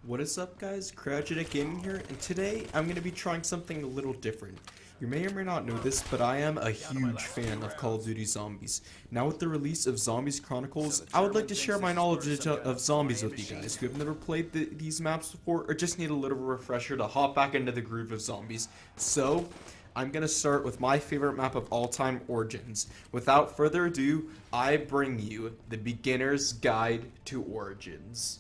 What is up, guys? Cryogenic Gaming here, and today I'm going to be trying something a little different. You may or may not know this, but I am a huge fan of Call of Duty Zombies. Now with the release of Zombies Chronicles, I would like to share my knowledge of zombies with you guys who have never played these maps before or just need a little refresher to hop back into the groove of zombies. So, I'm going to start with my favorite map of all time, Origins. Without further ado, I bring you the Beginner's Guide to Origins.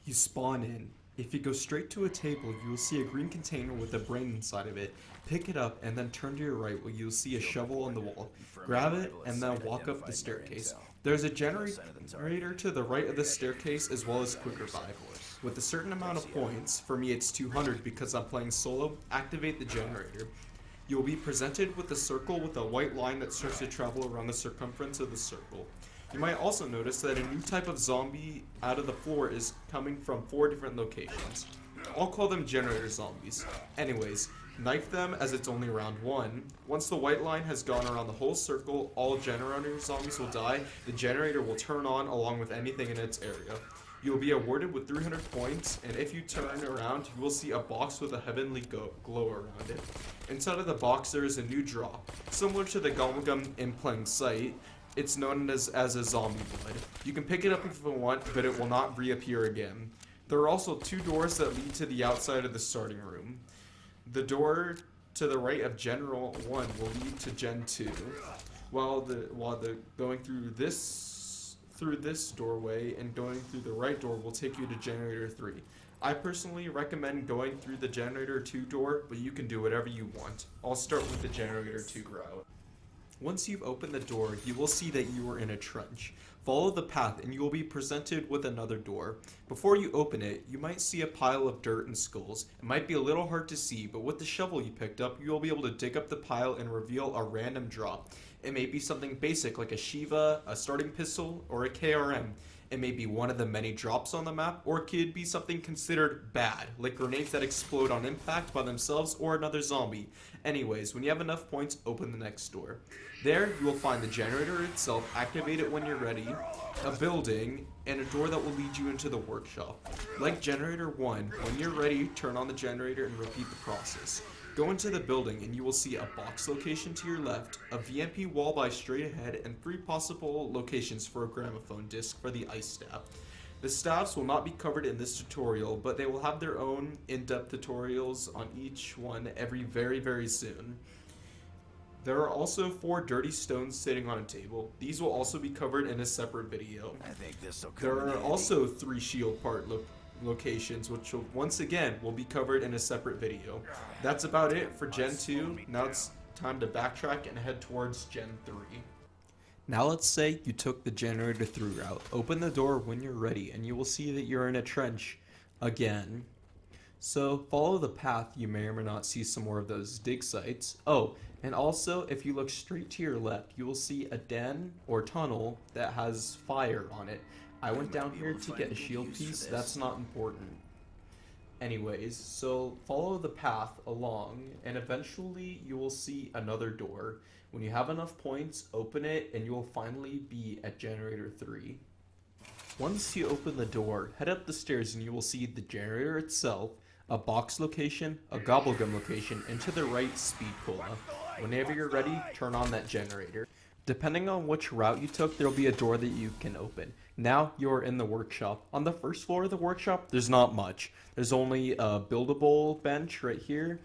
You spawn in. If you go straight to a table, you will see a green container with a brain inside of it. Pick it up and then turn to your right where you'll see a shovel on the wall. Grab it and then walk up the staircase. There's a generator to the right of the staircase as well as quicker buy. With a certain amount of points, for me it's 200 because I'm playing solo, activate the generator. You will be presented with a circle with a white line that starts to travel around the circumference of the circle. You might also notice that a new type of zombie out of the floor is coming from 4 different locations. I'll call them generator zombies. Anyways, knife them as it's only round 1. Once the white line has gone around the whole circle, all generator zombies will die. The generator will turn on along with anything in its area. You will be awarded with 300 points, and if you turn around, you will see a box with a heavenly glow around it. Inside of the box, there is a new drop. Similar to the Gobblegum in plain sight, it's known as a zombie blood. You can pick it up if you want, but it will not reappear again. There are also 2 doors that lead to the outside of the starting room. The door to the right of General 1 will lead to Gen 2, while going through this doorway and going through the right door will take you to Generator 3. I personally recommend going through the Generator 2 door, but you can do whatever you want. I'll start with the Generator 2 route. Once you've opened the door, you will see that you are in a trench. Follow the path and you will be presented with another door. Before you open it, you might see a pile of dirt and skulls. It might be a little hard to see, but with the shovel you picked up, you will be able to dig up the pile and reveal a random drop. It may be something basic like a Shiva, a starting pistol, or a KRM. It may be one of the many drops on the map, or it could be something considered bad, like grenades that explode on impact by themselves or another zombie. Anyways, when you have enough points, open the next door. There, you will find the generator itself, activate it when you're ready, a building, and a door that will lead you into the workshop. Like Generator 1, when you're ready, turn on the generator and repeat the process. Go into the building and you will see a box location to your left, a VMP wall by straight ahead, and 3 possible locations for a gramophone disc for the ice staff. The staffs will not be covered in this tutorial, but they will have their own in-depth tutorials on each one very soon. There are also 4 dirty stones sitting on a table. These will also be covered in a separate video. There are also 3 shield part locations, which will, once again will be covered in a separate video. That's about it for Gen 2. Now it's time to backtrack and head towards Gen 3. Now let's say you took the generator through route. Open the door when you're ready and you will see that you're in a trench again. So follow the path. You may or may not see some more of those dig sites. Oh, and also if you look straight to your left, you will see a den or tunnel that has fire on it. I went down here to get a shield piece. That's not important. Anyways, so follow the path along and eventually you will see another door. When you have enough points, open it and you will finally be at Generator 3. Once you open the door, head up the stairs and you will see the generator itself, a box location, a Gobblegum location, and to the right, speed cola. Whenever you're ready, turn on that generator. Depending on which route you took, there will be a door that you can open. Now you're in the workshop. On the first floor of the workshop, there's not much. There's only a buildable bench right here.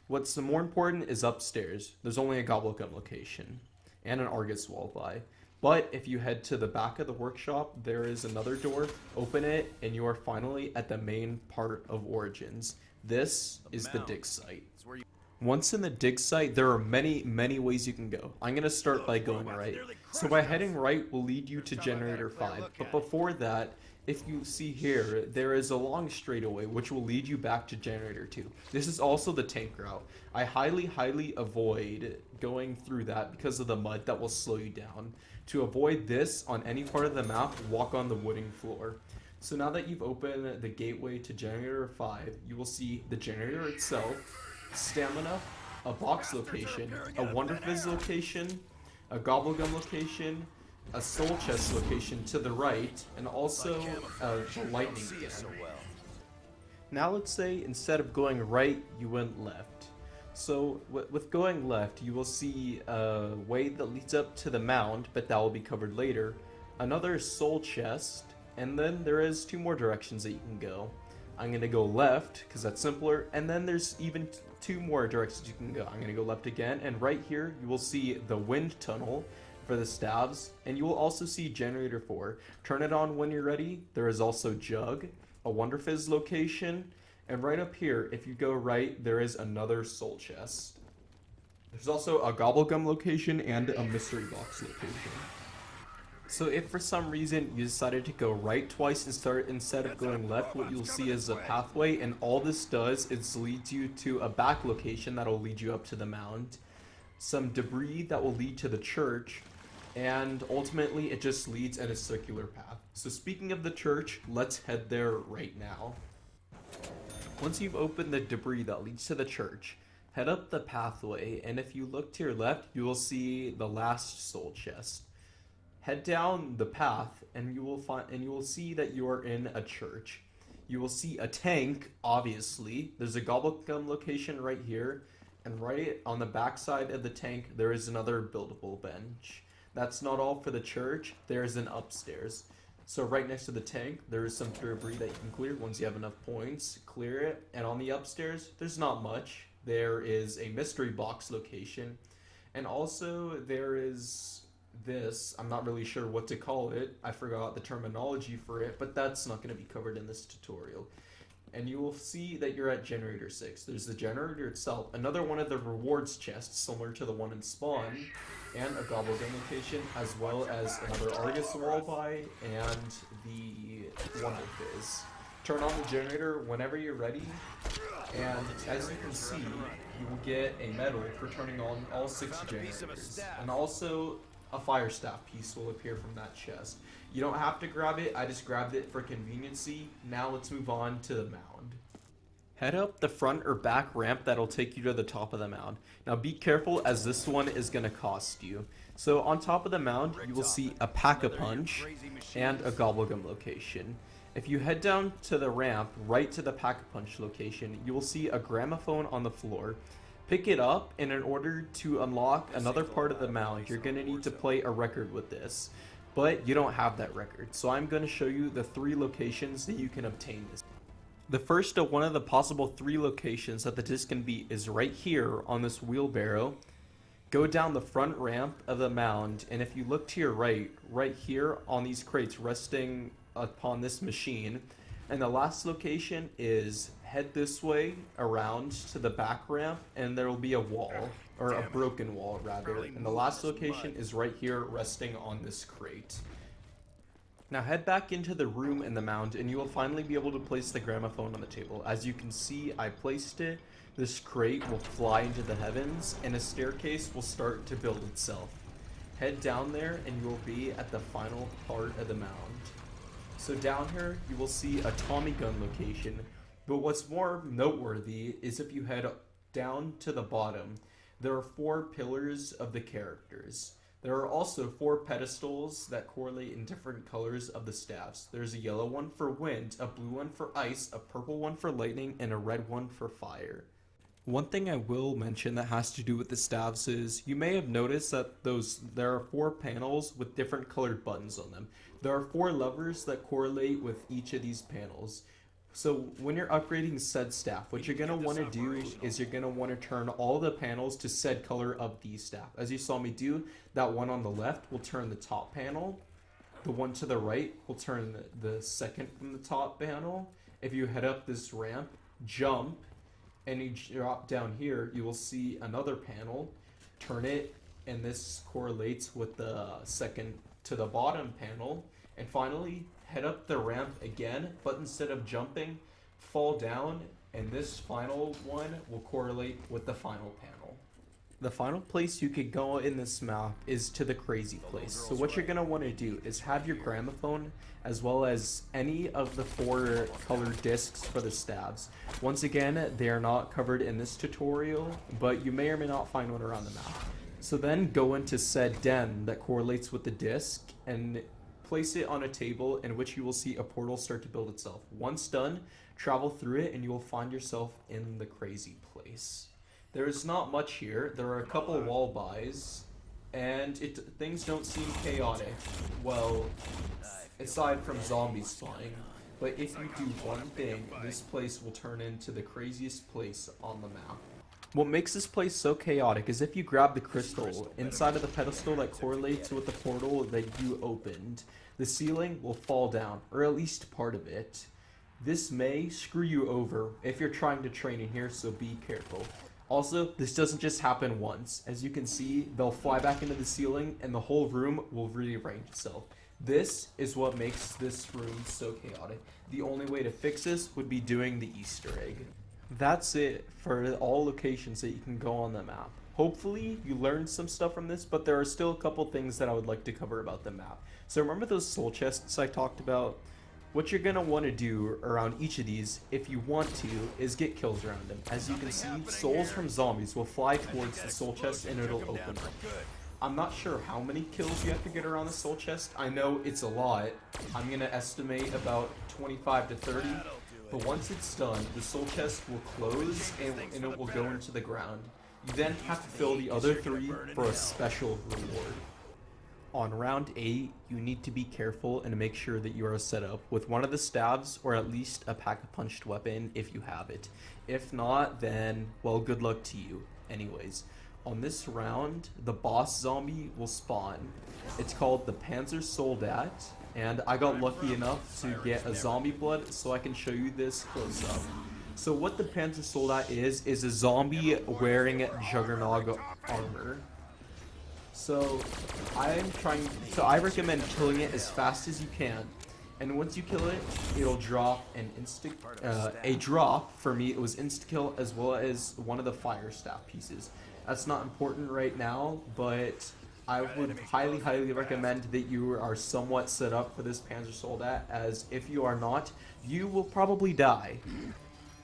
What's more important is upstairs. There's only a Gobblegum location and an Argus wall by. But if you head to the back of the workshop, there is another door. Open it and you are finally at the main part of Origins. This is the dig site. Once in the dig site, there are many ways you can go. I'm going to start by going right. So by heading right will lead you to Generator 5. But before that, if you see here, there is a long straightaway which will lead you back to Generator 2. This is also the tank route. I highly avoid going through that because of the mud that will slow you down. To avoid this on any part of the map, walk on the wooden floor. So now that you've opened the gateway to Generator 5, you will see the generator itself, stamina, a box location, a Wonder Fizz location, a Gobblegum location, a soul chest location to the right, and also a lightning gun. Now let's say instead of going right, you went left. So with going left, you will see a way that leads up to the mound, but that will be covered later. Another soul chest, and then there is 2 more directions that you can go. I'm gonna go left because that's simpler, and then there's even 2 more directions you can go. I'm gonna go left again, and right here you will see the wind tunnel for the staves, and you will also see generator 4. Turn it on when you're ready. There is also jug, a Wonder Fizz location, and right up here, if you go right, there is another soul chest. There's also a Gobblegum location and a mystery box location. So if for some reason you decided to go right twice instead of going left, what you'll see is a pathway, and all this does is leads you to a back location that'll lead you up to the mound, some debris that will lead to the church, and ultimately it just leads in a circular path. So speaking of the church, let's head there right now. Once you've opened the debris that leads to the church, head up the pathway, and if you look to your left, you will see the last soul chest. Head down the path, and you will see that you are in a church. You will see a tank, obviously. There's a Gobblegum location right here, and right on the back side of the tank, there is another buildable bench. That's not all for the church. There's an upstairs. So right next to the tank, there is some debris that you can clear once you have enough points. Clear it. And on the upstairs, there's not much. There is a mystery box location. And also there is this. I'm not really sure what to call it. I forgot the terminology for it, but that's not going to be covered in this tutorial. And you will see that you're at generator 6. There's the generator itself, another one of the rewards chests similar to the one in Spawn, and a Gobblegum location, as well as another Argus wallby and the Wonder Fizz. Turn on the generator whenever you're ready, and as you can see, you will get a medal for turning on all 6 generators. And also, a fire staff piece will appear from that chest. You don't have to grab it, I just grabbed it for conveniency. Now let's move on to the mound. Head up the front or back ramp that'll take you to the top of the mound. Now be careful, as this one is going to cost you. So on top of the mound, you will see a Pack-a-Punch and a Gobblegum location. If you head down to the ramp, right to the Pack-a-Punch location, you will see a gramophone on the floor. Pick it up, and in order to unlock another part of the mound, you're going to need to play a record with this. But you don't have that record, so I'm going to show you the 3 locations that you can obtain this. The first of one of the possible 3 locations that the disc can be is right here on this wheelbarrow. Go down the front ramp of the mound, and if you look to your right, right here on these crates resting upon this machine, and the last location is head this way around to the back ramp, and there will be a wall, or a broken wall rather, and the last location is right here resting on this crate. Now head back into the room in the mound, and you will finally be able to place the gramophone on the table. As you can see, I placed it. This crate will fly into the heavens, and a staircase will start to build itself. Head down there, and you will be at the final part of the mound. So down here, you will see a Tommy gun location, but what's more noteworthy is if you head down to the bottom, there are 4 pillars of the characters. There are also 4 pedestals that correlate in different colors of the staffs. There's a yellow one for wind, a blue one for ice, a purple one for lightning, and a red one for fire. One thing I will mention that has to do with the staffs is you may have noticed that there are 4 panels with different colored buttons on them. There are 4 levers that correlate with each of these panels. So when you're upgrading said staff, what you're going to want to do is you're going to want to turn all the panels to said color of the staff. As you saw me do, that one on the left will turn the top panel. The one to the right will turn the second from the top panel. If you head up this ramp, jump, and you drop down here, you will see another panel. Turn it, and this correlates with the second to the bottom panel. And finally, head up the ramp again, but instead of jumping, fall down, and this final one will correlate with the final panel. The final place you could go in this map is to the crazy place. So what you're going to want to do is have your gramophone as well as any of the 4 colored discs for the stabs. Once again, they are not covered in this tutorial, but you may or may not find one around the map. So then go into said den that correlates with the disc and place it on a table in which you will see a portal start to build itself. Once done, travel through it and you will find yourself in the crazy place. There is not much here. There are a couple wall buys, and things don't seem chaotic. Well, aside from zombies spawning. But if you do one thing, this place will turn into the craziest place on the map. What makes this place so chaotic is if you grab the crystal inside of the pedestal that correlates with the portal that you opened, the ceiling will fall down, or at least part of it. This may screw you over if you're trying to train in here, so be careful. Also, this doesn't just happen once. As you can see, they'll fly back into the ceiling and the whole room will rearrange itself. This is what makes this room so chaotic. The only way to fix this would be doing the Easter egg. That's it for all locations that you can go on the map. Hopefully you learned some stuff from this, but there are still a couple things that I would like to cover about the map. So remember those soul chests I talked about? What you're going to want to do around each of these, if you want to, is get kills around them. As you can see, souls from zombies will fly towards the soul chest and it'll open up. I'm not sure how many kills you have to get around the soul chest. I know it's a lot. I'm going to estimate about 25 to 30. But once it's done, the soul chest will close and it will go into the ground. You then have to fill the other 3 for a special reward. On round 8, you need to be careful and make sure that you are set up with one of the staves or at least a pack-a-punched weapon if you have it. If not, then, well, good luck to you. Anyways, on this round, the boss zombie will spawn. It's called the Panzer Soldat, and I got lucky enough to get a zombie blood so I can show you this close up. So what the Panzer Soldat is a zombie wearing Juggernaut armor. So I recommend killing it as fast as you can, and once you kill it, it'll drop an a drop. For me, it was insta kill as well as one of the fire staff pieces. That's not important right now, but I would highly recommend that you are somewhat set up for this Panzer Soldat, as if you are not, you will probably die.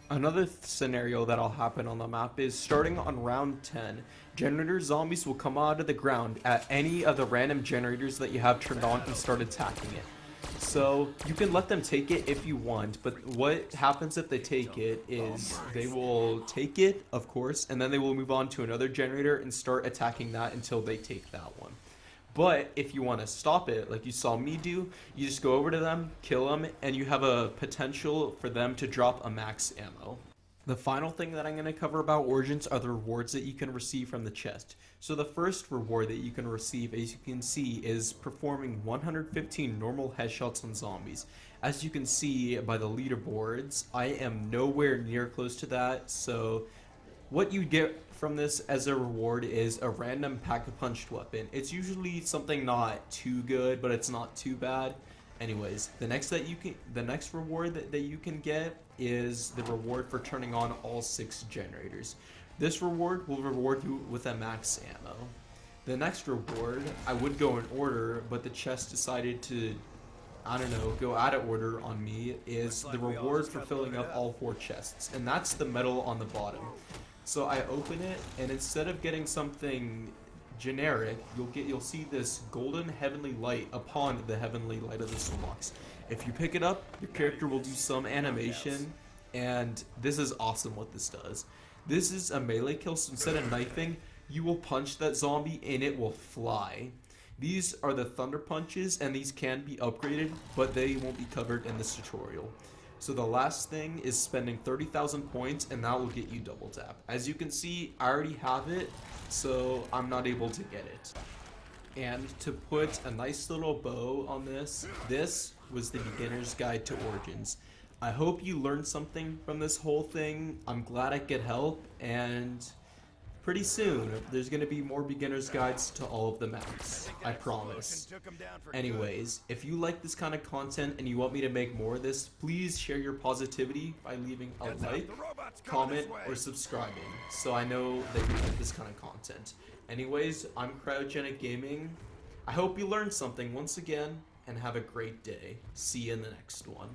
Another scenario that'll happen on the map is starting on round 10, generator zombies will come out of the ground at any of the random generators that you have turned on and start attacking it. So you can let them take it if you want, but what happens if they take it is they will take it, of course, and then they will move on to another generator and start attacking that until they take that one. But if you want to stop it, like you saw me do, you just go over to them, kill them, and you have a potential for them to drop a max ammo. The final thing that I'm going to cover about Origins are the rewards that you can receive from the chest. So the first reward that you can receive, as you can see, is performing 115 normal headshots on zombies. As you can see by the leaderboards, I am nowhere near close to that, so what you get from this as a reward is a random pack-a-punched weapon. It's usually something not too good, but it's not too bad. Anyways, the next reward that you can get is the reward for turning on all 6 generators. This reward will reward you with a max ammo. The next reward, I would go in order, but the chest decided to, I don't know, go out of order on me, is the reward for filling up all 4 chests, and that's the medal on the bottom. So I open it, and instead of getting something generic, you'll see this golden heavenly light upon the heavenly light of the soul box. If you pick it up, your character will do some animation, and this is awesome what this does. This is a melee kill, so instead of knifing, you will punch that zombie and it will fly. These are the thunder punches, and these can be upgraded, but they won't be covered in this tutorial. So the last thing is spending 30,000 points, and that will get you double tap. As you can see, I already have it, so I'm not able to get it. And to put a nice little bow on this was the beginner's guide to Origins. I hope you learned something from this whole thing. I'm glad I could help, and pretty soon there's going to be more beginner's guides to all of the maps, I promise. Anyways, if you like this kind of content and you want me to make more of this, please share your positivity by leaving a like, comment, or subscribing, so I know that you like this kind of content. Anyways, I'm Cryogenic Gaming. I hope you learned something once again, and have a great day. See you in the next one.